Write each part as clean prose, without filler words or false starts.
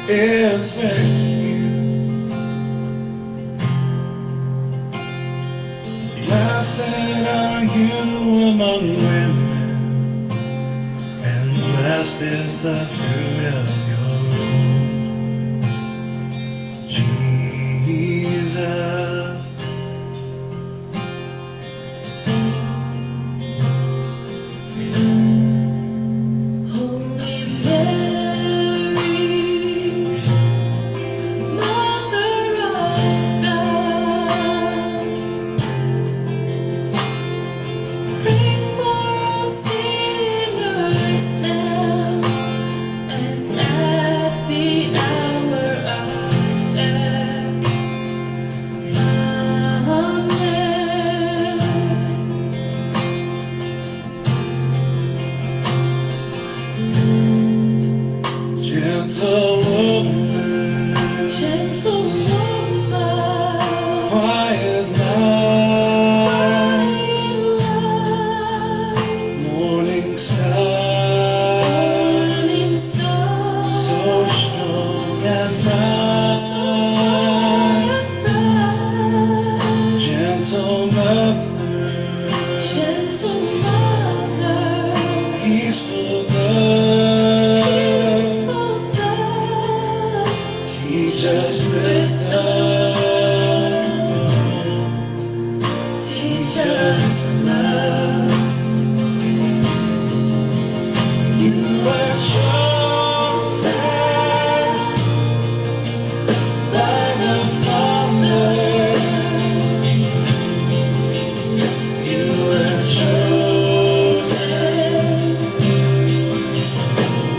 is when you, blessed are you among women, and blessed is the fruit of your womb, Jesus. Gentlewoman, Gentlewoman, quiet night, morning star, so strong and bright, gentle mother, peaceful dove, teach us wisdom, teach us to love. You were chosen by the Father. You were chosen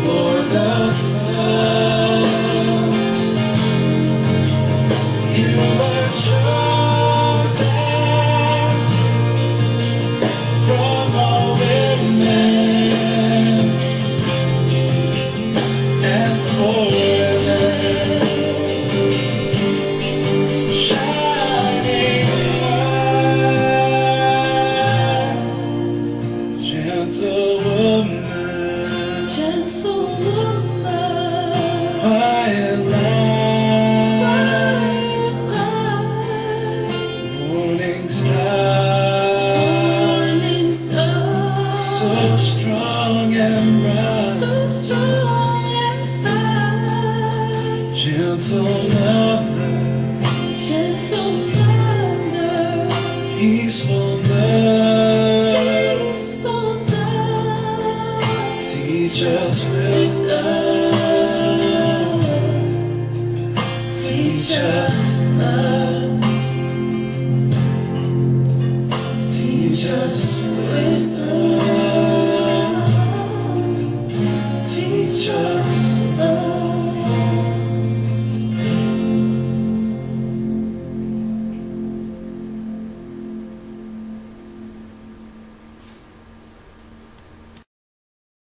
for the Son. You were chosen from all women and for women, shining light, Gentlewoman, quiet light, morning star, so strong and bright, gentle mother, peaceful dove, teach us wisdom.